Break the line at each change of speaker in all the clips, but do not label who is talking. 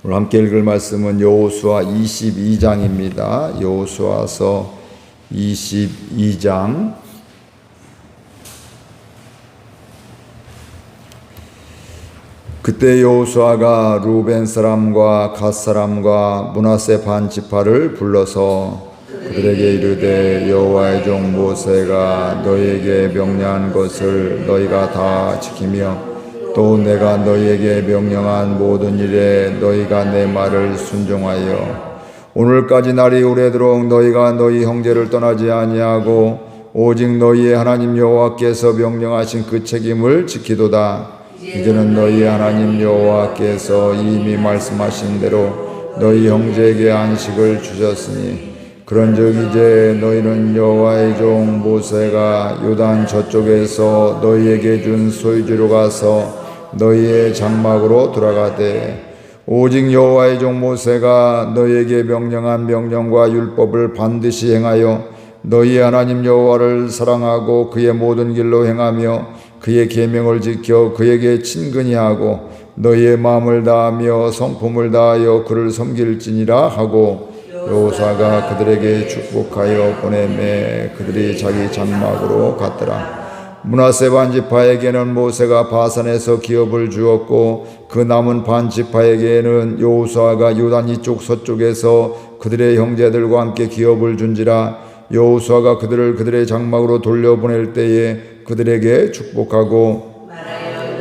오늘 함께 읽을 말씀은 여호수아 22장입니다. 여호수아서 22장. 그때 여호수아가 루벤 사람과 갓 사람과 므낫세 반 지파를 불러서 그들에게 이르되 여호와의 종 모세가 너희에게 명령한 것을 너희가 다 지키며 또 내가 너희에게 명령한 모든 일에 너희가 내 말을 순종하여 오늘까지 날이 오래도록 너희가 너희 형제를 떠나지 아니하고 오직 너희의 하나님 여호와께서 명령하신 그 책임을 지키도다. 이제는 너희 하나님 여호와께서 이미 말씀하신 대로 너희 형제에게 안식을 주셨으니 그런즉 이제 너희는 여호와의 종 모세가 요단 저쪽에서 너희에게 준 소유지로 가서 너희의 장막으로 돌아가되 오직 여호와의 종 모세가 너희에게 명령한 명령과 율법을 반드시 행하여 너희 하나님 여호와를 사랑하고 그의 모든 길로 행하며 그의 계명을 지켜 그에게 친근히 하고 너희의 마음을 다하며 성품을 다하여 그를 섬길지니라 하고 여호수아가 그들에게 축복하여 보내매 그들이 자기 장막으로 갔더라. 므낫세 반 지파에게는 모세가 바산에서 기업을 주었고 그 남은 반 지파에게는 여호수아가 요단 이쪽 서쪽에서 그들의 형제들과 함께 기업을 준지라. 여호수아가 그들을 그들의 장막으로 돌려보낼 때에 그들에게 축복하고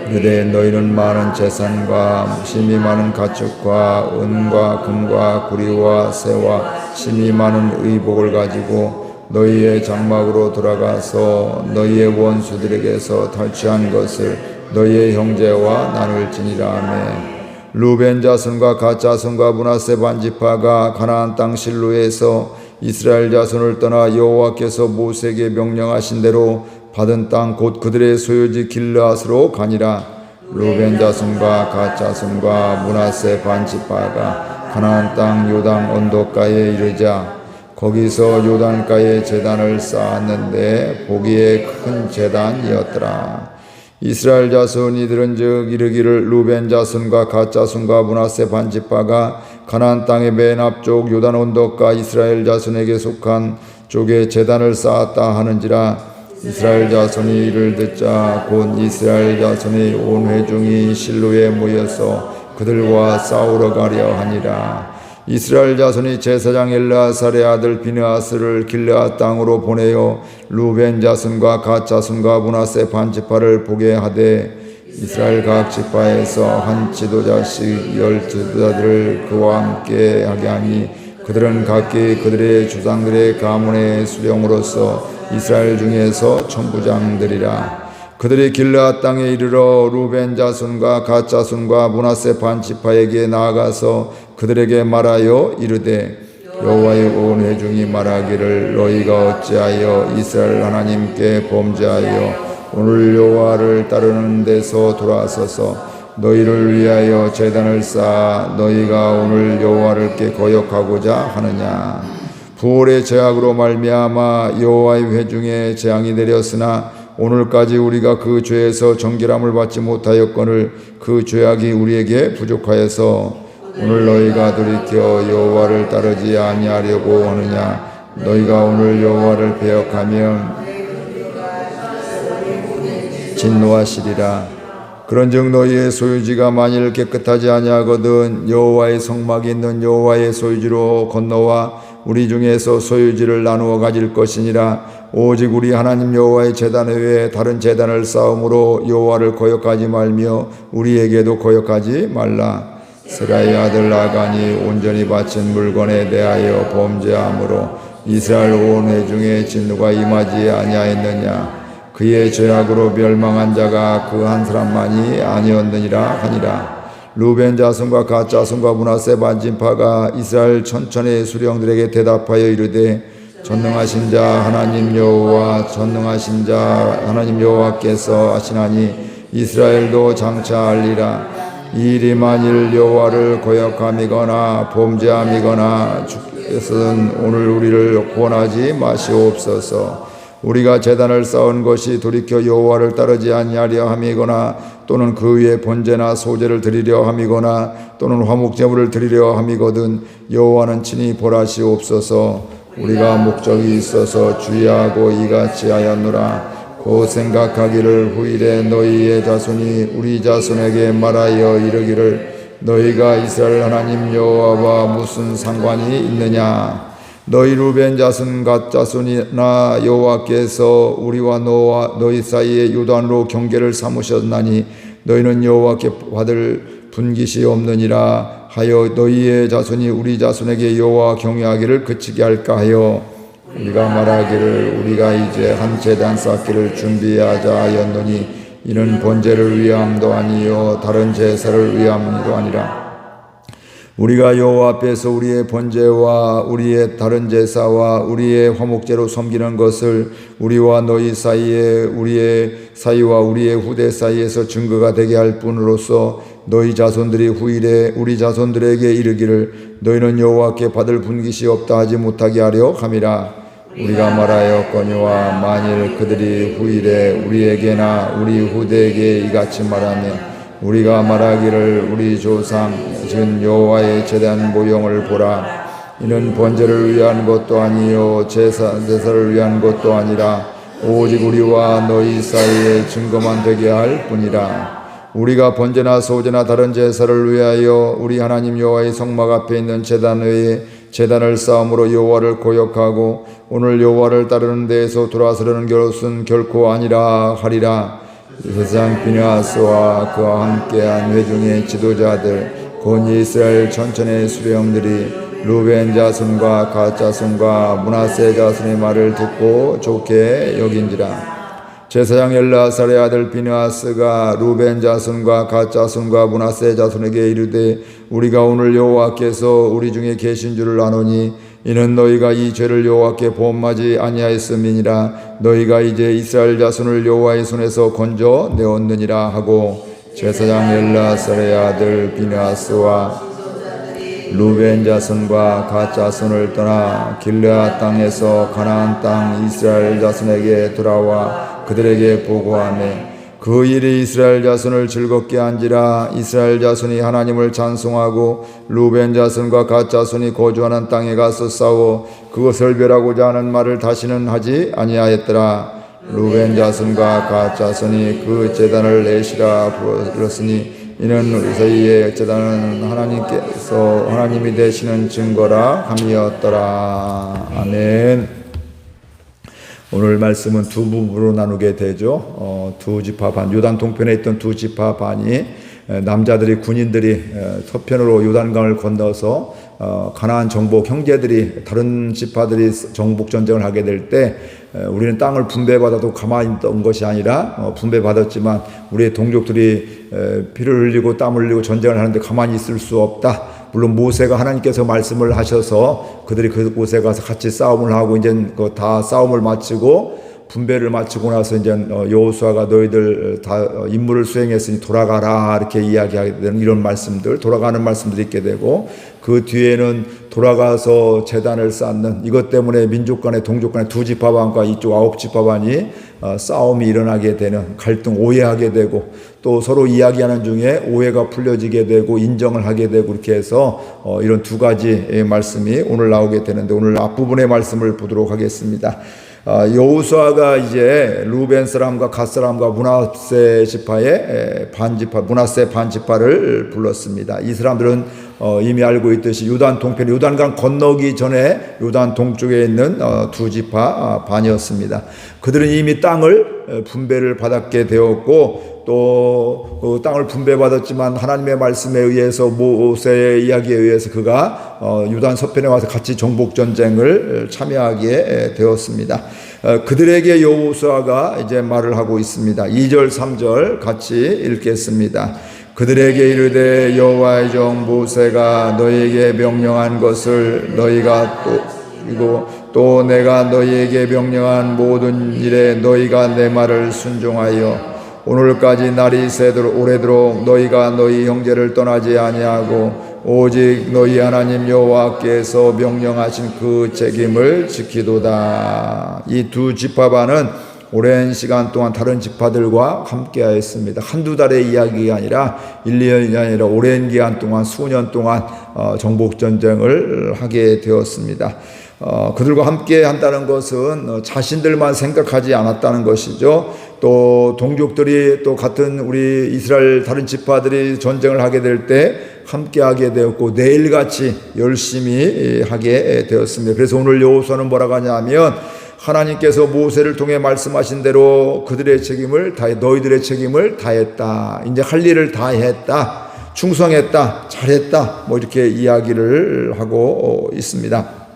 이르되 너희는 많은 재산과 심히 많은 가축과 은과 금과 구리와 새와 심히 많은 의복을 가지고 너희의 장막으로 돌아가서 너희의 원수들에게서 탈취한 것을 너희의 형제와 나눌지니라 하매 루벤 자손과 갓 자손과 므낫세 반 지파가 가나안 땅 실로에서 이스라엘 자손을 떠나 여호와께서 모세에게 명령하신 대로 받은 땅 곧 그들의 소유지 길르앗으로 가니라. 루벤 자손과 갓 자손과 므낫세 반 지파가 가나안 땅 요단 언덕가에 이르자 거기서 요단가에 제단을 쌓았는데 보기에 큰 제단이었더라. 이스라엘 자손이 들은즉 이르기를 루벤 자손과 갓 자손과 므낫세 반 지파가 가나안 땅의 맨 앞쪽 요단 언덕가 이스라엘 자손에게 속한 쪽에 제단을 쌓았다 하는지라. 이스라엘 자손이 이를 듣자 곧 이스라엘 자손의 온 회중이 실로에 모여서 그들과 싸우러 가려 하니라. 이스라엘 자손이 제사장 엘르아살의 아들 비느하스를 길르앗 땅으로 보내어 루벤 자손과 갓 자손과 므낫세 반 지파를 보게 하되 이스라엘 각 지파에서 한 지도자씩 12지도자들을 그와 함께 하게 하니 그들은 각기 그들의 조상들의 가문의 수령으로서 이스라엘 중에서 천부장들이라. 그들이 길르앗 땅에 이르러 루벤 자손과 갓 자손과 므낫세 반 지파에게 나아가서 그들에게 말하여 이르되 여호와의 온 회중이 말하기를 너희가 어찌하여 이스라엘 하나님께 범죄하여 오늘 여호와를 따르는 데서 돌아서서 너희를 위하여 제단을 쌓아 너희가 오늘 여호와를 거역하고자 하느냐. 부올의 죄악으로 말미암아 여호와의 회중에 재앙이 내렸으나 오늘까지 우리가 그 죄에서 정결함을 받지 못하였거늘 그 죄악이 우리에게 부족하여서 오늘 너희가 돌이켜 여호와를 따르지 아니하려고 하느냐. 너희가 오늘 여호와를 배역하면 진노하시리라. 그런즉 너희의 소유지가 만일 깨끗하지 아니하거든 여호와의 성막이 있는 여호와의 소유지로 건너와 우리 중에서 소유지를 나누어 가질 것이니라. 오직 우리 하나님 여호와의 제단 외에 다른 제단을 쌓음으로 여호와를 거역하지 말며 우리에게도 거역하지 말라. 스라의 아들 아간이 온전히 바친 물건에 대하여 범죄함으로 이스라엘 온 회중에 진노가 임하지 아니하였느냐. 그의 죄악으로 멸망한 자가 그 한 사람만이 아니었느니라 하니라. 루벤 자손과 갓 자손과 므낫세 반 지파가 이스라엘 천천의 수령들에게 대답하여 이르되 전능하신 자 하나님 여호와 전능하신 자 하나님 여호와께서 하시나니 이스라엘도 장차 알리라. 이 일이 만일 여호와를 거역함이거나 범죄함이거나 주께서는 오늘 우리를 구원하지 마시옵소서. 우리가 제단을 쌓은 것이 돌이켜 여호와를 따르지 아니하려 함이거나 또는 그 위에 번제나 소제를 드리려 함이거나 또는 화목제물을 드리려 함이거든 여호와는 친히 벌하시옵소서. 우리가 목적이 있어서 주의하고 이같이 하였노라. 곧 생각하기를 후일에 너희의 자손이 우리 자손에게 말하여 이르기를 너희가 이스라엘 하나님 여호와와 무슨 상관이 있느냐. 너희 루벤 자손 갓 자손이나 여호와께서 우리와 너희 사이에 요단으로 경계를 삼으셨나니 너희는 여호와께 받을 분깃이 없느니라 하여 너희의 자손이 우리 자손에게 여호와 경외하기를 그치게 할까 하여 우리가 말하기를 우리가 이제 한 제단 쌓기를 준비하자 하였노니 이는 번제를 위함도 아니요 다른 제사를 위함도 아니라 우리가 여호와 앞에서 우리의 번제와 우리의 다른 제사와 우리의 화목제로 섬기는 것을 우리와 너희 사이에 우리의 사이와 우리의 후대 사이에서 증거가 되게 할 뿐으로서 너희 자손들이 후일에 우리 자손들에게 이르기를 너희는 여호와께 받을 분깃이 없다 하지 못하게 하려 함이라. 우리가 말하였거니와 만일 그들이 후일에 우리에게나 우리 후대에게 이같이 말하면 우리가 말하기를 우리 조상 즉 여호와의 제단 모형을 보라. 이는 번제를 위한 것도 아니요 제사를 위한 것도 아니라 오직 우리와 너희 사이에 증거만 되게 할 뿐이라. 우리가 번제나 소제나 다른 제사를 위하여 우리 하나님 여호와의 성막 앞에 있는 제단 외에 제단을 쌓음으로 여호와를 고역하고 오늘 여호와를 따르는 데에서 돌아서려는 것은 결코 아니라 하리라. 세상 비느하스와 그와 함께한 회중의 지도자들 곧 이스라엘 천천의 수령들이 루벤 자손과 갓 자손과 므낫세 자손의 말을 듣고 좋게 여긴지라. 제사장 엘르아살의 아들 비느하스가 루벤 자손과 갓 자손과 므낫세 자손에게 이르되 우리가 오늘 여호와께서 우리 중에 계신 줄을 아노니 이는 너희가 이 죄를 여호와께 범하지 아니하였음이니라. 너희가 이제 이스라엘 자손을 여호와의 손에서 건져 내었느니라 하고 제사장 엘르아살의 아들 비느하스와 루벤 자손과 갓 자손을 떠나 길르앗 땅에서 가나안 땅 이스라엘 자손에게 돌아와 그들에게 보고하매 그 일이 이스라엘 자손을 즐겁게 한지라. 이스라엘 자손이 하나님을 찬송하고 루벤 자손과 갓 자손이 거주하는 땅에 가서 싸워 그것을 멸하고자 하는 말을 다시는 하지 아니하였더라. 루벤 자손과 갓 자손이 그 제단을 에시라 불렀으니 이는 우리 사이의 제단은 하나님께서 하나님이 되시는 증거라 함이었더라. 아멘. 오늘 말씀은 두 부분으로 나누게 되죠. 두 지파 반, 요단 동편에 있던 두 지파 반이 남자들이 군인들이 서편으로 요단강을 건너서 가나안 정복 형제들이 다른 지파들이 정복 전쟁을 하게 될 때 우리는 땅을 분배받아도 가만히 있던 것이 아니라 분배받았지만 우리의 동족들이 피를 흘리고 땀을 흘리고 전쟁을 하는데 가만히 있을 수 없다. 물론 모세가 하나님께서 말씀을 하셔서 그들이 그곳에 가서 같이 싸움을 하고 이제 다 싸움을 마치고 분배를 마치고 나서 이제 여호수아가 너희들 다 임무를 수행했으니 돌아가라 이렇게 이야기하게 되는 이런 말씀들, 돌아가는 말씀들이 있게 되고 그 뒤에는 돌아가서 제단을 쌓는 이것 때문에 민족 간의 동족 간의 두 지파반과 이쪽 9지파반이 싸움이 일어나게 되는 갈등, 오해하게 되고 또 서로 이야기하는 중에 오해가 풀려지게 되고 인정을 하게 되고 이렇게 해서 이런 두 가지 말씀이 오늘 나오게 되는데 오늘 앞부분의 말씀을 보도록 하겠습니다. 여호수아가 이제 루벤 사람과 갓 사람과 므낫세 지파의 반지파, 므낫세 반지파를 불렀습니다. 이 사람들은 이미 알고 있듯이 요단 동편, 요단강 건너기 전에 요단 동쪽에 있는 두 지파 반이었습니다. 그들은 이미 땅을 분배를 받았게 되었고 또 그 땅을 분배받았지만 하나님의 말씀에 의해서 모세의 이야기에 의해서 그가 요단 서편에 와서 같이 정복 전쟁을 참여하게 되었습니다. 그들에게 여호수아가 이제 말을 하고 있습니다. 2절 3절 같이 읽겠습니다. 그들에게 이르되 여호와의 종 모세가 너희에게 명령한 것을 너희가 또 내가 너희에게 명령한 모든 일에 너희가 내 말을 순종하여 오늘까지 날이 새도록 오래도록 너희가 너희 형제를 떠나지 아니하고 오직 너희 하나님 여호와께서 명령하신 그 책임을 지키도다. 이 두 지파반은 오랜 시간 동안 다른 지파들과 함께 하였습니다. 한두 달의 이야기가 아니라 1, 2년이 아니라 오랜 기간 동안 수년 동안 정복전쟁을 하게 되었습니다. 그들과 함께 한다는 것은 자신들만 생각하지 않았다는 것이죠. 또 동족들이 또 같은 우리 이스라엘 다른 지파들이 전쟁을 하게 될 때 함께 하게 되었고 매일같이 열심히 하게 되었습니다. 그래서 오늘 여호수아는 뭐라고 하냐면 하나님께서 모세를 통해 말씀하신 대로 그들의 책임을 다해 너희들의 책임을 다했다. 이제 할 일을 다했다. 충성했다. 잘했다. 뭐 이렇게 이야기를 하고 있습니다.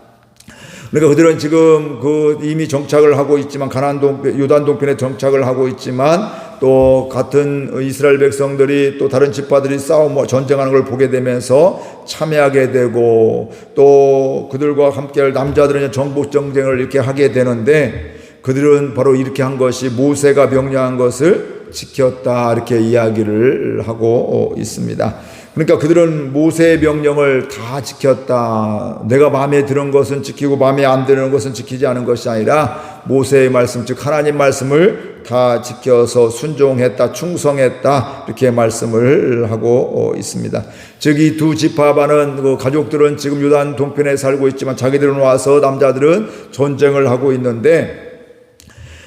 그러니까 그들은 지금 이미 정착을 하고 있지만 요단 동편에 정착을 하고 있지만 또 같은 이스라엘 백성들이 또 다른 지파들이 전쟁하는 걸 보게 되면서 참여하게 되고 또 그들과 함께할 남자들은 정복 전쟁을 이렇게 하게 되는데 그들은 바로 이렇게 한 것이 모세가 명령한 것을 지켰다 이렇게 이야기를 하고 있습니다. 그러니까 그들은 모세의 명령을 다 지켰다. 내가 마음에 드는 것은 지키고 마음에 안 드는 것은 지키지 않은 것이 아니라 모세의 말씀 즉 하나님 말씀을 다 지켜서 순종했다, 충성했다 이렇게 말씀을 하고 있습니다. 즉 이 두 지파반은 가족들은 지금 요단 동편에 살고 있지만 자기들은 와서 남자들은 전쟁을 하고 있는데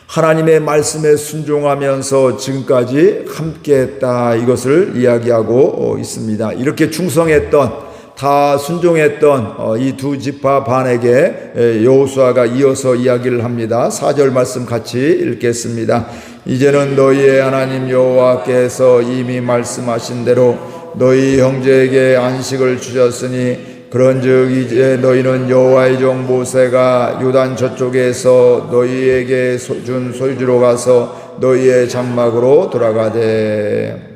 하나님의 말씀에 순종하면서 지금까지 함께했다 이것을 이야기하고 있습니다. 이렇게 충성했던 다 순종했던 이 두 지파 반에게 여호수아가 이어서 이야기를 합니다. 4절 말씀 같이 읽겠습니다. 이제는 너희의 하나님 여호와께서 이미 말씀하신 대로 너희 형제에게 안식을 주셨으니 그런즉 이제 너희는 여호와의 종 모세가 요단 저쪽에서 너희에게 준 소유지로 가서 너희의 장막으로 돌아가되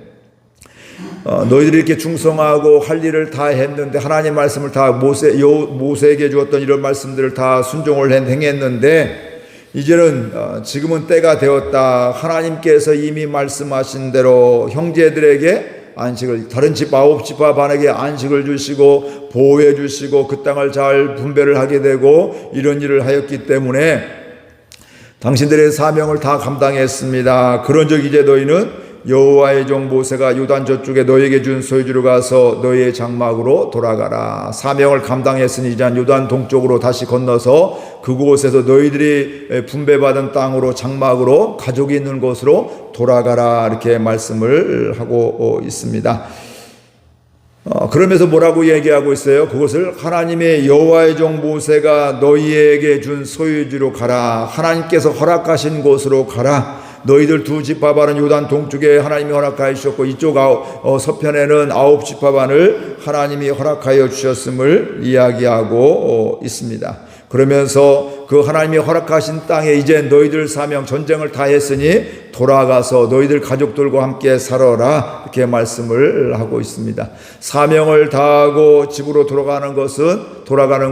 너희들이 이렇게 충성하고 할 일을 다 했는데 하나님 말씀을 다 모세에게 주었던 이런 말씀들을 다 순종을 행했는데 이제는 지금은 때가 되었다. 하나님께서 이미 말씀하신 대로 형제들에게 안식을 다른 집 9지파 반에게 안식을 주시고 보호해 주시고 그 땅을 잘 분배를 하게 되고 이런 일을 하였기 때문에 당신들의 사명을 다 감당했습니다. 그런즉 이제 너희는 여호와의 종 모세가 요단 저쪽에 너희에게 준 소유지로 가서 너희의 장막으로 돌아가라. 사명을 감당했으니 이제 요단 동쪽으로 다시 건너서 그곳에서 너희들이 분배받은 땅으로 장막으로 가족이 있는 곳으로 돌아가라 이렇게 말씀을 하고 있습니다. 그러면서 뭐라고 얘기하고 있어요? 그것을 하나님의 여호와의 종 모세가 너희에게 준 소유지로 가라. 하나님께서 허락하신 곳으로 가라. 너희들 두 지파반은 요단 동쪽에 하나님이 허락하여 주셨고 이쪽 서편에는 9지파반을 하나님이 허락하여 주셨음을 이야기하고 있습니다. 그러면서 그 하나님이 허락하신 땅에 이제 너희들 사명 전쟁을 다 했으니 돌아가서 너희들 가족들과 함께 살아라 이렇게 말씀을 하고 있습니다. 사명을 다하고 집으로 돌아가는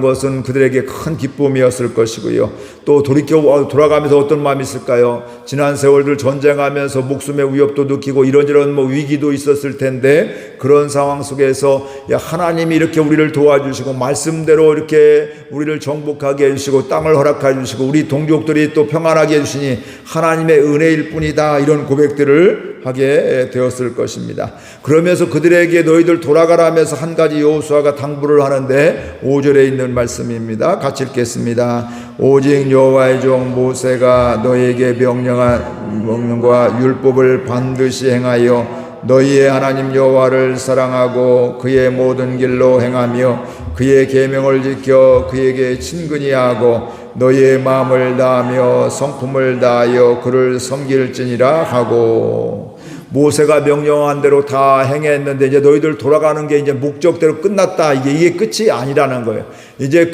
것은 그들에게 큰 기쁨이었을 것이고요. 또 돌아가면서 어떤 마음이 있을까요? 지난 세월들 전쟁하면서 목숨의 위협도 느끼고 이런저런 위기도 있었을 텐데 그런 상황 속에서 하나님이 이렇게 우리를 도와주시고 말씀대로 이렇게 우리를 정복하게 해주시고 땅을 허락해 주시고 우리 동족들이 또 평안하게 해주시니 하나님의 은혜일 뿐이다 이런 고백들을 하게 되었을 것입니다. 그러면서 그들에게 너희들 돌아가라 하면서 한 가지 여호수아가 당부를 하는데 5절에 있는 말씀입니다. 같이 읽겠습니다. 오직 여호와의 종 모세가 너희에게 명령한 명령과 율법을 반드시 행하여 너희의 하나님 여호와를 사랑하고 그의 모든 길로 행하며 그의 계명을 지켜 그에게 친근히 하고 너희의 마음을 다하며 성품을 다하여 그를 섬길지니라 하고 모세가 명령한 대로 다 행했는데 이제 너희들 돌아가는 게 이제 목적대로 끝났다. 이게 끝이 아니라는 거예요. 이제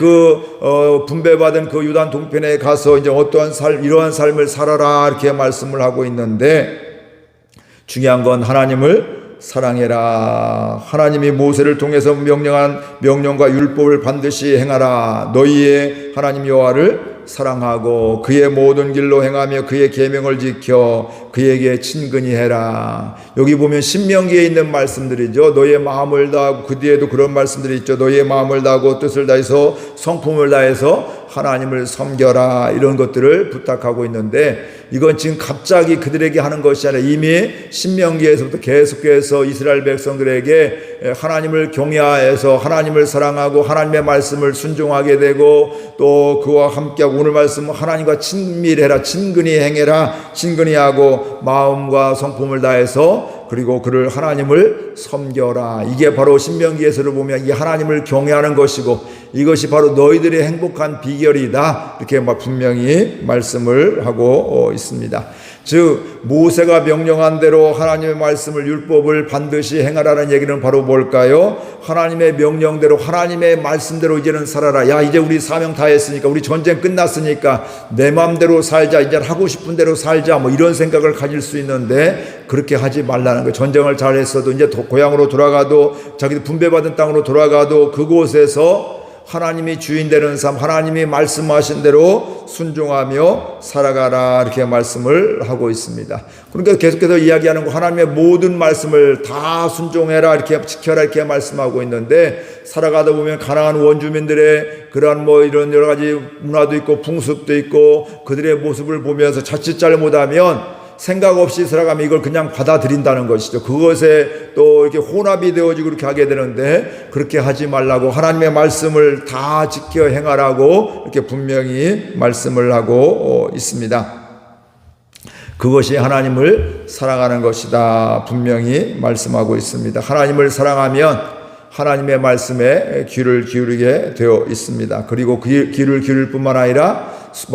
분배받은 그 유단 동편에 가서 이제 이러한 삶을 살아라 이렇게 말씀을 하고 있는데 중요한 건 하나님을 사랑해라. 하나님이 모세를 통해서 명령한 명령과 율법을 반드시 행하라. 너희의 하나님 여호와를 사랑하고 그의 모든 길로 행하며 그의 계명을 지켜 그에게 친근히 해라. 여기 보면 신명기에 있는 말씀들이죠. 너의 마음을 다하고, 그 뒤에도 그런 말씀들이 있죠. 너의 마음을 다하고 뜻을 다해서 성품을 다해서 하나님을 섬겨라, 이런 것들을 부탁하고 있는데, 이건 지금 갑자기 그들에게 하는 것이 아니라 이미 신명기에서부터 계속해서 이스라엘 백성들에게 하나님을 경외하여서 하나님을 사랑하고 하나님의 말씀을 순종하게 되고, 또 그와 함께하고 오늘 말씀은 하나님과 친밀해라, 친근히 행해라, 친근히 하고 마음과 성품을 다해서, 그리고 그를 하나님을 섬겨라. 이게 바로 신명기에서를 보면 이 하나님을 경외하는 것이고, 이것이 바로 너희들의 행복한 비결이다, 이렇게 분명히 말씀을 하고 있습니다. 즉 모세가 명령한 대로 하나님의 말씀을, 율법을 반드시 행하라는 얘기는 바로 뭘까요? 하나님의 명령대로, 하나님의 말씀대로 이제는 살아라. 야, 이제 우리 사명 다 했으니까, 우리 전쟁 끝났으니까 내 마음대로 살자, 이제 하고 싶은 대로 살자, 뭐 이런 생각을 가질 수 있는데, 그렇게 하지 말라는 거예요. 전쟁을 잘 했어도 이제 고향으로 돌아가도, 자기들 분배받은 땅으로 돌아가도 그곳에서 하나님이 주인 되는 삶, 하나님이 말씀하신 대로 순종하며 살아가라, 이렇게 말씀을 하고 있습니다. 그러니까 계속해서 이야기하는 거, 하나님의 모든 말씀을 다 순종해라, 이렇게 지켜라, 이렇게 말씀하고 있는데, 살아가다 보면 가나안 원주민들의 그러한 이런 여러 가지 문화도 있고 풍습도 있고 그들의 모습을 보면서 자칫 잘못하면 생각 없이 살아가면 이걸 그냥 받아들인다는 것이죠. 그것에 또 이렇게 혼합이 되어지고 그렇게 하게 되는데, 그렇게 하지 말라고, 하나님의 말씀을 다 지켜 행하라고 이렇게 분명히 말씀을 하고 있습니다. 그것이 하나님을 사랑하는 것이다, 분명히 말씀하고 있습니다. 하나님을 사랑하면 하나님의 말씀에 귀를 기울이게 되어 있습니다. 그리고 그 귀를 기울일 뿐만 아니라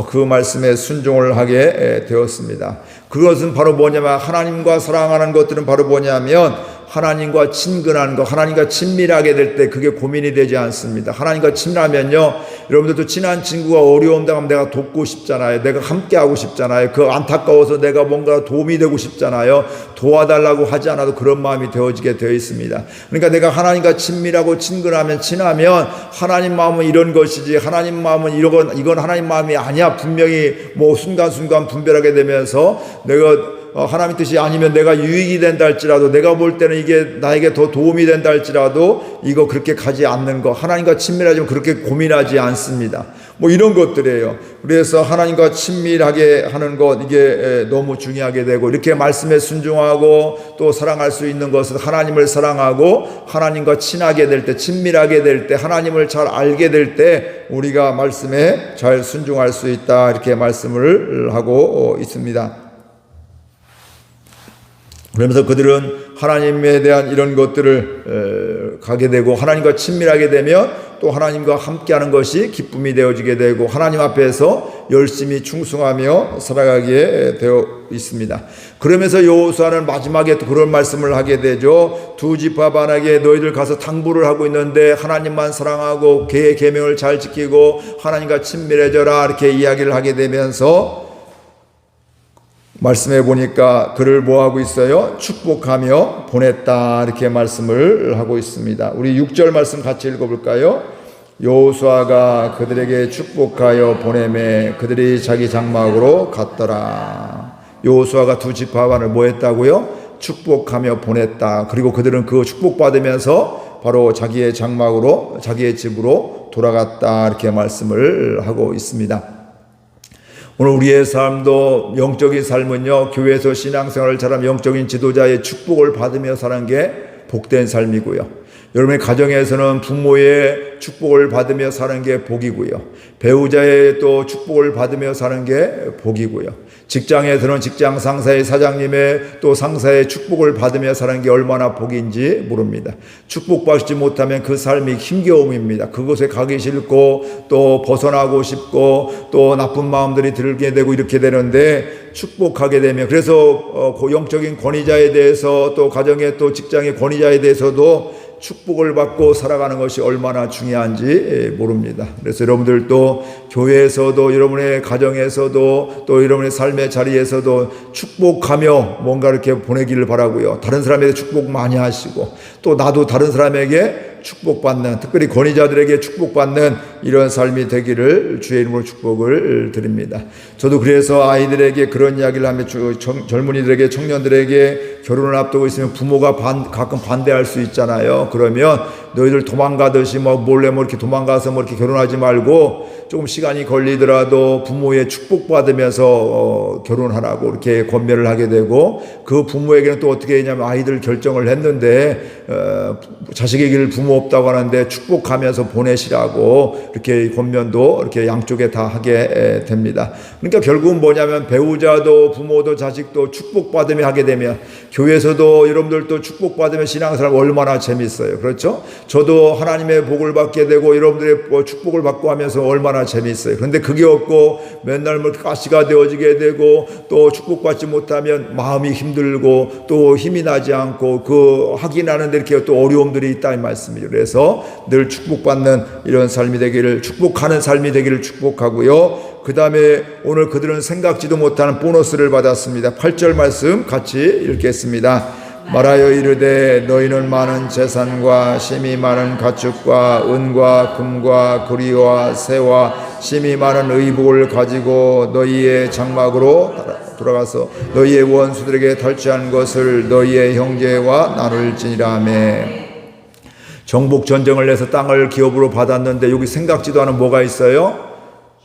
그 말씀에 순종을 하게 되었습니다. 그것은 바로 뭐냐면, 하나님과 사랑하는 것들은 바로 뭐냐면 하나님과 친근한 것, 하나님과 친밀하게 될 때 그게 고민이 되지 않습니다. 하나님과 친하면요, 여러분들도 친한 친구가 어려움 당하면 내가 돕고 싶잖아요. 내가 함께하고 싶잖아요. 그 안타까워서 내가 뭔가 도움이 되고 싶잖아요. 도와달라고 하지 않아도 그런 마음이 되어지게 되어 있습니다. 그러니까 내가 하나님과 친밀하고 친근하면, 친하면 하나님 마음은 이런 것이지, 하나님 마음은 이건 하나님 마음이 아니야, 분명히 순간순간 분별하게 되면서, 내가 하나님 뜻이 아니면 내가 유익이 된다 할지라도, 내가 볼 때는 이게 나에게 더 도움이 된다 할지라도 이거 그렇게 가지 않는 것, 하나님과 친밀하지만 그렇게 고민하지 않습니다. 이런 것들이에요. 그래서 하나님과 친밀하게 하는 것, 이게 너무 중요하게 되고, 이렇게 말씀에 순종하고 또 사랑할 수 있는 것은 하나님을 사랑하고 하나님과 친하게 될 때, 친밀하게 될 때, 하나님을 잘 알게 될 때 우리가 말씀에 잘 순종할 수 있다, 이렇게 말씀을 하고 있습니다. 그러면서 그들은 하나님에 대한 이런 것들을 가게 되고, 하나님과 친밀하게 되면 또 하나님과 함께하는 것이 기쁨이 되어지게 되고, 하나님 앞에서 열심히 충성하며 살아가게 되어 있습니다. 그러면서 여호수아는 마지막에 또 그런 말씀을 하게 되죠. 두 지파 반에게 너희들 가서 당부를 하고 있는데 하나님만 사랑하고 그의 계명을 잘 지키고 하나님과 친밀해져라, 이렇게 이야기를 하게 되면서 말씀해 보니까 그를 뭐하고 있어요? 축복하며 보냈다, 이렇게 말씀을 하고 있습니다. 우리 6절 말씀 같이 읽어볼까요? 여호수아가 그들에게 축복하여 보내매 그들이 자기 장막으로 갔더라. 여호수아가 두 지파반을 뭐 했다고요? 축복하며 보냈다. 그리고 그들은 그 축복받으면서 바로 자기의 장막으로, 자기의 집으로 돌아갔다, 이렇게 말씀을 하고 있습니다. 오늘 우리의 삶도, 영적인 삶은요, 교회에서 신앙생활을 잘하면 영적인 지도자의 축복을 받으며 사는 게 복된 삶이고요. 여러분의 가정에서는 부모의 축복을 받으며 사는 게 복이고요. 배우자의 또 축복을 받으며 사는 게 복이고요. 직장에서는 직장 상사의, 사장님의 또 상사의 축복을 받으며 사는 게 얼마나 복인지 모릅니다. 축복받지 못하면 그 삶이 힘겨움입니다. 그곳에 가기 싫고 또 벗어나고 싶고 또 나쁜 마음들이 들게 되고 이렇게 되는데, 축복하게 되면, 그래서 영적인 권위자에 대해서 또 가정의 또 직장의 권위자에 대해서도 축복을 받고 살아가는 것이 얼마나 중요한지 모릅니다. 그래서 여러분들도 교회에서도, 여러분의 가정에서도, 또 여러분의 삶의 자리에서도 축복하며 뭔가 이렇게 보내기를 바라고요. 다른 사람에게 축복 많이 하시고, 또 나도 다른 사람에게 축복받는, 특별히 권위자들에게 축복받는 이런 삶이 되기를 주의 이름으로 축복을 드립니다. 저도 그래서 아이들에게 그런 이야기를 하면, 젊은이들에게, 청년들에게 결혼을 앞두고 있으면 부모가 가끔 반대할 수 있잖아요. 그러면 너희들 도망가듯이 몰래 이렇게 도망가서 이렇게 결혼하지 말고 조금 시간이 걸리더라도 부모의 축복받으면서 결혼하라고 이렇게 권면을 하게 되고, 그 부모에게는 또 어떻게 했냐면, 아이들 결정을 했는데 자식에게를 부모 없다고 하는데 축복하면서 보내시라고 이렇게 권면도 이렇게 양쪽에 다 하게 됩니다. 그러니까 결국은 뭐냐면, 배우자도 부모도 자식도 축복받으며 하게 되면, 교회에서도 여러분들도 축복받으며 신앙생활 얼마나 재밌어요. 그렇죠? 저도 하나님의 복을 받게 되고 여러분들의 축복을 받고 하면서 얼마나 재밌어요. 그런데 그게 없고 맨날 가시가 되어지게 되고, 또 축복받지 못하면 마음이 힘들고 또 힘이 나지 않고 그 확인하는데 이렇게 또 어려움들이 있다 이 말씀이죠. 그래서 늘 축복받는 이런 삶이 되기를, 축복하는 삶이 되기를 축복하고요. 그 다음에 오늘 그들은 생각지도 못하는 보너스를 받았습니다. 8절 말씀 같이 읽겠습니다. 말하여 이르되 너희는 많은 재산과 심이 많은 가축과 은과 금과 구리와 새와 심이 많은 의복을 가지고 너희의 장막으로 돌아가서 너희의 원수들에게 탈취한 것을 너희의 형제와 나눌지니라 하며. 정복 전쟁을 해서 땅을 기업으로 받았는데 여기 생각지도 않은 뭐가 있어요?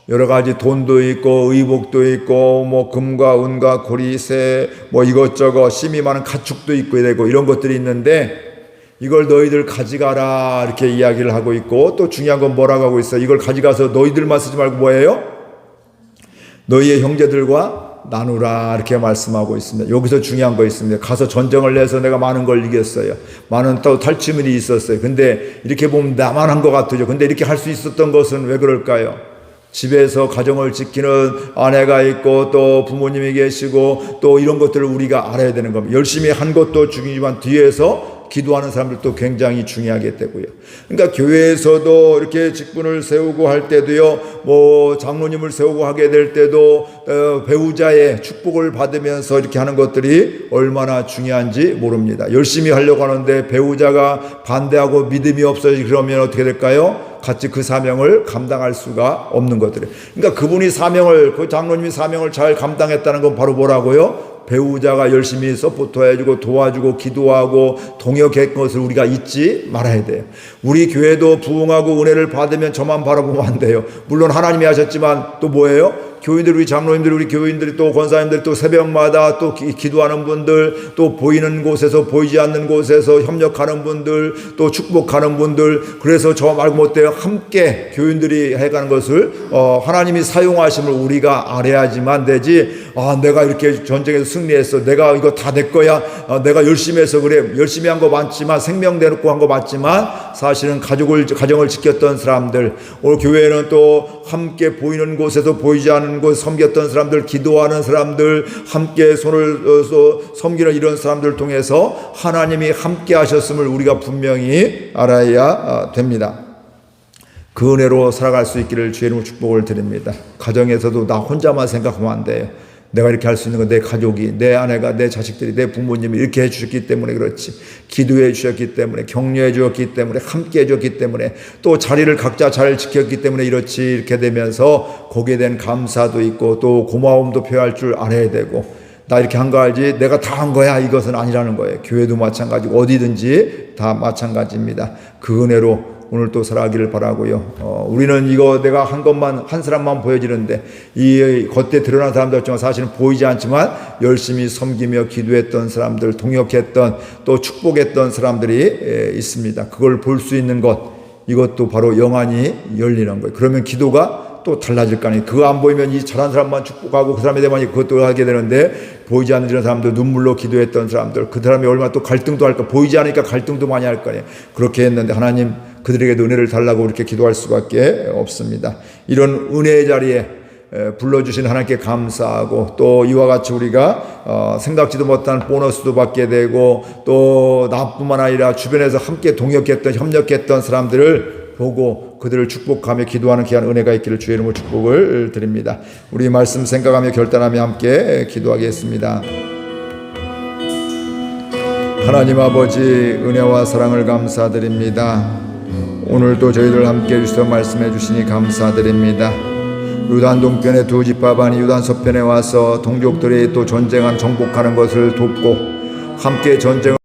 여러 가지 돈도 있고 의복도 있고 금과 은과 고리 새 이것저것 심이 많은 가축도 있고 되고 이런 것들이 있는데, 이걸 너희들 가져가라 이렇게 이야기를 하고 있고, 또 중요한 건 뭐라고 하고 있어요? 이걸 가져가서 너희들만 쓰지 말고 뭐예요? 너희의 형제들과 나누라 이렇게 말씀하고 있습니다. 여기서 중요한 거 있습니다. 가서 전쟁을 해서 내가 많은 걸 이겼어요. 많은 또 탈취물이 있었어요. 근데 이렇게 보면 나만 한 것 같죠. 근데 이렇게 할 수 있었던 것은 왜 그럴까요? 집에서 가정을 지키는 아내가 있고 또 부모님이 계시고 또 이런 것들을 우리가 알아야 되는 겁니다. 열심히 한 것도 중요하지만 뒤에서 기도하는 사람들도 굉장히 중요하게 되고요. 그러니까 교회에서도 이렇게 직분을 세우고 할 때도요, 장로님을 세우고 하게 될 때도 배우자의 축복을 받으면서 이렇게 하는 것들이 얼마나 중요한지 모릅니다. 열심히 하려고 하는데 배우자가 반대하고 믿음이 없어요. 그러면 어떻게 될까요? 같이 그 사명을 감당할 수가 없는 것들이에요. 그러니까 그분이 그 장로님이 사명을 잘 감당했다는 건 바로 뭐라고요? 배우자가 열심히 서포트해주고 도와주고 기도하고 동역했던 것을 우리가 잊지 말아야 돼요. 우리 교회도 부흥하고 은혜를 받으면 저만 바라보면 안 돼요. 물론 하나님이 하셨지만 또 뭐예요? 교인들, 우리 장로님들, 우리 교인들이 또 권사님들 또 새벽마다 또 기도하는 분들, 또 보이는 곳에서 보이지 않는 곳에서 협력하는 분들, 또 축복하는 분들, 그래서 저 말고 못해요. 함께 교인들이 해가는 것을 하나님이 사용하심을 우리가 알아야지만 되지. 내가 이렇게 전쟁에서 승리했어. 내가 이거 다 내 거야. 내가 열심히 해서 그래. 열심히 한 거 많지만, 생명 내놓고 한 거 맞지만 사실은 가정을 지켰던 사람들, 오늘 교회는 또 함께 보이는 곳에서 보이지 않는 곳 섬겼던 사람들, 기도하는 사람들, 함께 손을 섬기는 이런 사람들을 통해서 하나님이 함께 하셨음을 우리가 분명히 알아야 됩니다. 그 은혜로 살아갈 수 있기를 주의 이름으로 축복을 드립니다. 가정에서도 나 혼자만 생각하면 안 돼요. 내가 이렇게 할 수 있는 건 내 가족이, 내 아내가, 내 자식들이, 내 부모님이 이렇게 해주셨기 때문에 그렇지. 기도해 주셨기 때문에, 격려해 주었기 때문에, 함께 해줬기 때문에, 또 자리를 각자 잘 지켰기 때문에 이렇지. 이렇게 되면서 거기에 대한 감사도 있고 또 고마움도 표할 줄 알아야 되고, 나 이렇게 한 거 알지? 내가 다 한 거야. 이것은 아니라는 거예요. 교회도 마찬가지고 어디든지 다 마찬가지입니다. 그 은혜로 오늘 또 살아가기를 바라고요. 우리는 이거 내가 한 것만, 한 사람만 보여지는데 이 겉에 드러난 사람들 중에 사실은 보이지 않지만 열심히 섬기며 기도했던 사람들, 동역했던 또 축복했던 사람들이 있습니다. 그걸 볼 수 있는 것, 이것도 바로 영안이 열리는 거예요. 그러면 기도가 또 달라질 거 아니에요. 그거 안 보이면 이 잘한 사람만 축복하고 그 사람에 대한 그것도 하게 되는데, 보이지 않는 이런 사람들, 눈물로 기도했던 사람들, 그 사람이 얼마나 또 갈등도 할까. 보이지 않으니까 갈등도 많이 할 거예요. 그렇게 했는데 하나님 그들에게도 은혜를 달라고 이렇게 기도할 수밖에 없습니다. 이런 은혜의 자리에 불러주신 하나님께 감사하고, 또 이와 같이 우리가 생각지도 못한 보너스도 받게 되고, 또 나뿐만 아니라 주변에서 함께 동역했던, 협력했던 사람들을 보고 그들을 축복하며 기도하는 귀한 은혜가 있기를 주의 이름으로 축복을 드립니다. 우리 말씀 생각하며 결단하며 함께 기도하겠습니다. 하나님 아버지 은혜와 사랑을 감사드립니다. 오늘도 저희들 함께 해주셔서 말씀해 주시니 감사드립니다. 유단 동편의 두 집합안이 유단 서편에 와서 동족들이 또 전쟁한 정복하는 것을 돕고 함께 전쟁을